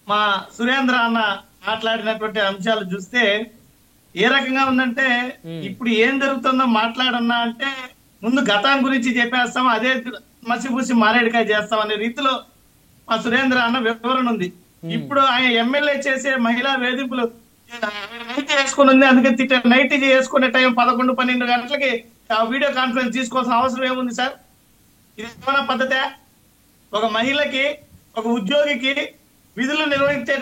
మా సురేంద్ర అన్న మాట్లాడినటువంటి అంశాలు చూస్తే ఏ రకంగా ఉందంటే, ఇప్పుడు ఏం జరుగుతుందో మాట్లాడన్నా అంటే ముందు గతం గురించి చెప్పేస్తాం, అదే మసిపూసి మారేడుకాయ చేస్తాం అనే రీతిలో మా సురేంద్ర అన్న వివరణ ఉంది. ఇప్పుడు ఆయన ఎమ్మెల్యే చేసే మహిళా వేధింపులు నైట్ చేసుకుని ఉంది, అందుకే నైట్ చేసుకునే టైం 11-12 గంటలకి ఆ వీడియో కాన్ఫరెన్స్ తీసుకోవాల్సిన అవసరం ఏముంది సార్? ఇది ఏమైనా పద్ధతే? ఒక మహిళకి, ఒక ఉద్యోగికి విధులు నిర్వహించే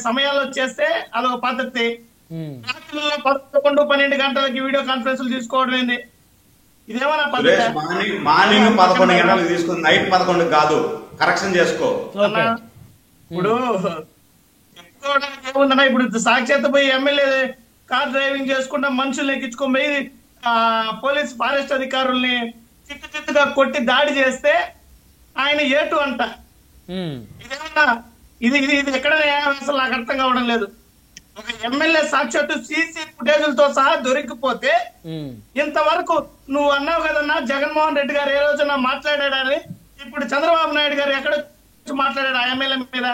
సమయాల్లో చేస్తే అదొక పద్ధతి. రాత్రుల్లో 11-12 గంటలకి వీడియో కాన్ఫరెన్స్ తీసుకోవడం ఏంది? ఇదేమన్నా పద్ధతి? మార్నింగ్ 11 గంటలకు తీసుకుంది, నైట్ 11 కాదు. కరెక్షన్ చేసుకో. ఇప్పుడు చెప్పుకోవడానికి ఏముందన్నా, ఇప్పుడు సాక్షాత్ పోయి ఎమ్మెల్యే కార్ డ్రైవింగ్ చేసుకుంటా మనుషుల్ని ఎక్కించుకొని పోయి పోలీస్ ఫారెస్ట్ అధికారుల్ని చిత్తుగా కొట్టి దాడి చేస్తే ఆయన ఏటు అంట. ఇదేమన్నా ఇది ఇది ఇది ఎక్కడ అసలు నాకు అర్థం కావడం లేదు. ఒక ఎమ్మెల్యే సాక్షాత్తు సీసీ ఫుటేజ్లతో సహా దొరికిపోతే ఇంతవరకు నువ్వు అన్నావు కదన్నా, జగన్మోహన్ రెడ్డి గారు ఏ రోజున మాట్లాడాడని. ఇప్పుడు చంద్రబాబు నాయుడు గారు ఎక్కడ మాట్లాడాడు ఆ ఎమ్మెల్యే మీద?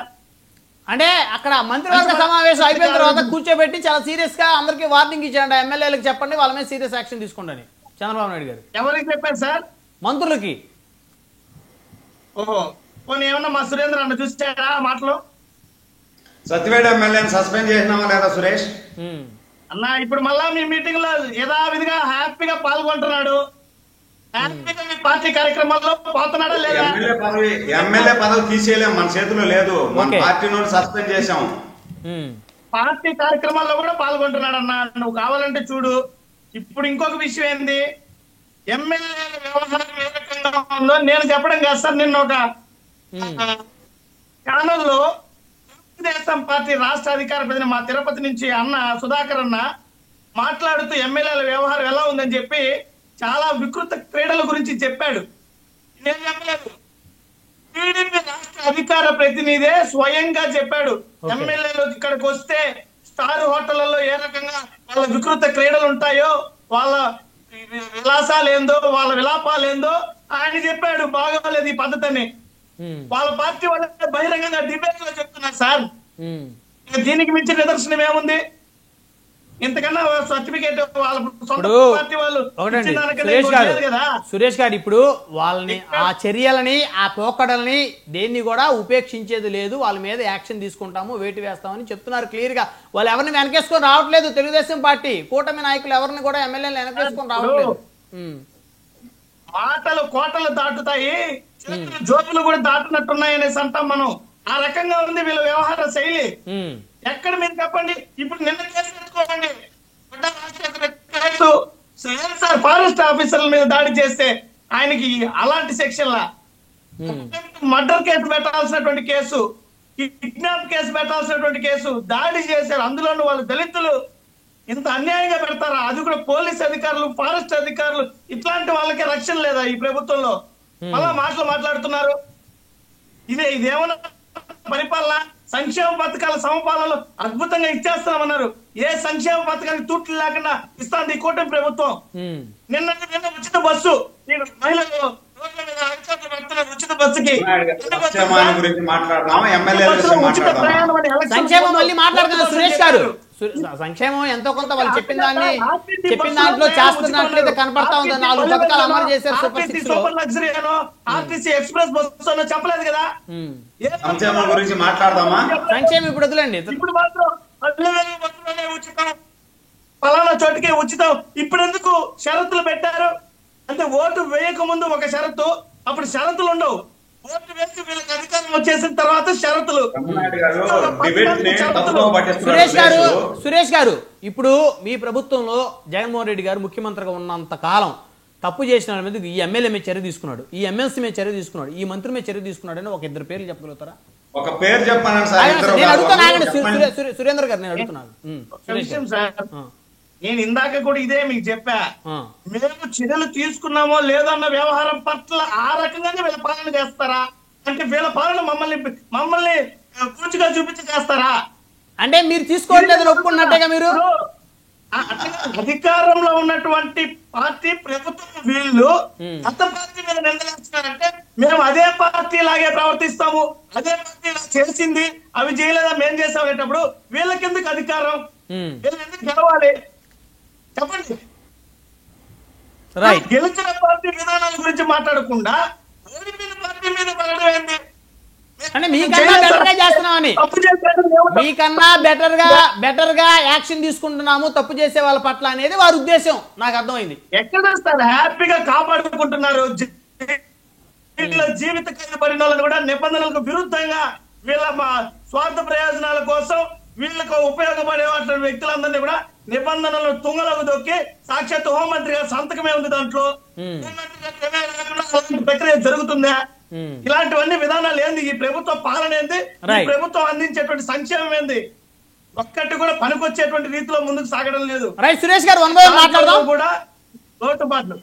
అంటే అక్కడ మంత్రివర్గ సమావేశం అయిపోయిన తర్వాత కూర్చోబెట్టి చాలా సీరియస్ గా అందరికి వార్నింగ్ ఇచ్చాడు, ఎమ్మెల్యేలకు చెప్పండి వాళ్ళ మీద సీరియస్ యాక్షన్ తీసుకోండి చంద్రబాబు నాయుడు గారు. ఎవరికి చెప్పారు సార్? మంత్రులకి. ఓహో, పోనీ ఏమన్నా మా సురేంద్ర అన్న చూసాడా మాటలు? సత్యవేడు ఎమ్మెల్యేని సస్పెండ్ చేసినావా లేదా సురేష్? అన్న ఇప్పుడు మళ్ళా మీ మీటింగ్ లో యథావిధిగా హ్యాపీగా పాల్గొంటున్నాడు, హ్యాపీగా మీ పార్టీ కార్యక్రమాల్లో పోతున్నాడా లేదా? ఎమ్మెల్యే పదవి తీసేయలేం, మన చేతిలో లేదు. మన పార్టీ నుండి సస్పెండ్ చేశాం. పార్టీ కార్యక్రమాల్లో కూడా పాల్గొంటున్నాడు అన్న, నువ్వు కావాలంటే చూడు. ఇప్పుడు ఇంకొక విషయం ఏంది, ఎమ్మెల్యే వ్యవహారం ఏ రకంగా ఉందో నేను చెప్పడం కాదు సార్. నిన్న ఒక ఛానల్లో తెలుగుదేశం పార్టీ రాష్ట్ర అధికార ప్రతినిధి మా తిరుపతి నుంచి అన్న సుధాకర్ అన్న మాట్లాడుతూ ఎమ్మెల్యేల వ్యవహారం ఎలా ఉందని చెప్పి చాలా వికృత క్రీడల గురించి చెప్పాడు. నేను చెప్పలేదు, టీడీపీ రాష్ట్ర అధికార ప్రతినిధే స్వయంగా చెప్పాడు. ఎమ్మెల్యేలు ఇక్కడికి వస్తే స్టార్ హోటళ్లలో ఏ రకంగా వాళ్ళ వికృత క్రీడలు ఉంటాయో, వాళ్ళ విలాసాలు ఏందో, వాళ్ళ విలాపాలు ఏందో ఆయన చెప్పాడు. బాగోలేదు ఈ పద్ధతిని. వాళ్ళ పార్టీ వాళ్ళ బహిరంగంగా డిబేట్ లో చెప్తున్నారు సార్. దీనికి మించిన నిదర్శనం ఏముంది? ఇంతకన్నా సర్టిఫికేట్ వాళ్ళ సొంత పార్టీ వాళ్ళు కదా. సురేష్ గారు ఇప్పుడు వాళ్ళని ఆ చర్యలని, ఆ పోకడల్ని దేన్ని కూడా ఉపేక్షించేది లేదు, వాళ్ళ మీద యాక్షన్ తీసుకుంటాము, వేటు వేస్తామని చెప్తున్నారు క్లియర్ గా. వాళ్ళు ఎవరిని వెనకేసుకొని రావట్లేదు, తెలుగుదేశం పార్టీ కూటమి నాయకులు ఎవరిని కూడా ఎమ్మెల్యేలు వెనకేసుకొని రావట్లేదు. మాటలు కోటలు దాటుతాయి, జోకులు కూడా దాటున్నట్టున్నాయనేసి అంటాం మనం. ఆ రకంగా ఉంది వీళ్ళ వ్యవహార శైలి. ఎక్కడ మీరు చెప్పండి? ఇప్పుడు నిన్న కేసు తెచ్చుకోండి, ఫారెస్ట్ ఆఫీసర్ల మీద దాడి చేస్తే ఆయనకి అలాంటి సెక్షన్ల మర్డర్ కేసు పెట్టాల్సినటువంటి కేసు, కిడ్నాప్ కేసు పెట్టాల్సినటువంటి కేసు, దాడి చేశారు. అందులోనూ వాళ్ళు దళితులు. ఇంత అన్యాయంగా పెడతారా? అది కూడా పోలీస్ అధికారులు, ఫారెస్ట్ అధికారులు, ఇట్లాంటి వాళ్ళకి రక్షణ లేదా ఈ ప్రభుత్వంలో? మళ్ళా మాట్లాడుతున్నారు. ఇదేమన్నా పరిపాలన? సంక్షేమ పథకాల సమపాలనలో అద్భుతంగా ఇచ్చేస్తామన్నారు. ఏ సంక్షేమ పథకానికి తూట్లు లేకుండా ఇస్తాంది ఈ కూటమి ప్రభుత్వం. నిన్న ఉచిత బస్సు, మహిళలు ఉచిత బస్సుకి సంక్షేమం మళ్ళీ మాట్లాడుతున్నారు సురేష్ గారు. సంక్షేమం ఎంతో కొంత వాళ్ళు చెప్పిన దాంట్లో చేస్తున్నట్లయితే కనపడతా ఉంది. 4 పథకాలు అమలు చేశారు. సూపర్ లగ్జరీ అనో, ఆర్టీసీ ఎక్స్ప్రెస్ బస్సు అనో చెప్పలేదు కదా. సంక్షేమం గురించి మాట్లాడదామా? సంక్షేమం ఇప్పుడు వదిలేండి. ఇప్పుడు మాత్రం ఉచితం, ఫలానా చోటుకే ఉచితం. ఇప్పుడు ఎందుకు షరతులు పెట్టారు అంటే, ఓటు వేయక ముందు ఒక షరతు, అప్పుడు షరతులు ఉండవు. ఓటు వేసి వీళ్ళకి అధికారం వచ్చేసిన తర్వాత షరతులు. సురేష్ గారు ఇప్పుడు మీ ప్రభుత్వంలో జగన్మోహన్ రెడ్డి గారు ముఖ్యమంత్రిగా ఉన్నంత కాలం తప్పు చేసిన మీద ఈ ఎమ్మెల్యే మీద చర్య తీసుకున్నాడు, ఈ ఎమ్మెల్సీ మీద చర్య తీసుకున్నాడు, ఈ మంత్రి మీద చర్య తీసుకున్నాడు అని ఒక 2 పేర్లు చెప్పగలుగుతారా? ఒక పేరు చెప్పాను నేను అడుగుతాను. సురేంద్ర గారు నేను అడుగుతున్నాను. నేను ఇందాక కూడా ఇదే మీకు చెప్పా. మేము చర్యలు తీసుకున్నామో లేదన్న వ్యవహారం పట్ల ఆ రకంగానే వీళ్ళ పాలన చేస్తారా అంటే, వీళ్ళ పాలన మమ్మల్ని పూర్తిగా చూపించి చేస్తారా అంటే మీరు తీసుకోవట్లేదు ఒప్పుకున్నట్టేగా మీరు? అధికారంలో ఉన్నటువంటి పార్టీ ప్రభుత్వం వీళ్ళు కొత్త పార్టీ మీద నిందలేస్తున్నారంటే మేము అదే పార్టీ లాగే ప్రవర్తిస్తాము, అదే పార్టీ ఇలా చేసింది అవి చేయలేదా మేం చేసాం అనేటప్పుడు వీళ్ళకెందుకు అధికారం, వీళ్ళు ఎందుకు గెలవాలి చెప్పండి. రైట్. గెలిచిన పార్టీ విధానాల గురించి మాట్లాడకుండా ఓడిపోయిన పార్టీ మీద పడడం ఏంటి? అంటే మీకన్నా బెటర్ గా చేస్తున్నామని, తప్పు చేశారు మీకన్నా బెటర్ గా యాక్షన్ తీసుకుంటున్నాము తప్పు చేసే వాళ్ళ పట్ల అనేది వారి ఉద్దేశం, నాకు అర్థమైంది. ఎక్కడ వస్తారు హ్యాపీగా కాపాడుకుంటున్నారు. వీళ్ళ జీవిత ఖైదు పడిన వాళ్ళని కూడా నిబంధనలకు విరుద్ధంగా వీళ్ళ స్వార్థ ప్రయోజనాల కోసం వీళ్ళకు ఉపయోగపడే వ్యక్తులందరినీ కూడా నిబంధనలను తుంగలకు దొక్కి సాక్షాత్ హోంమంత్రి గారి సంతకమే ఉంది దాంట్లో. ప్రక్రియ జరుగుతుందా? ఇలాంటివన్నీ విధానాలు ఏంది? ఈ ప్రభుత్వ పాలన ఏంది? ఈ ప్రభుత్వం అందించేటువంటి సంక్షేమం ఏంది? ఒక్కటి కూడా పనికొచ్చేటువంటి రీతిలో ముందుకు సాగడం లేదు. సురేష్ గారు కూడా లోటుపాట్లు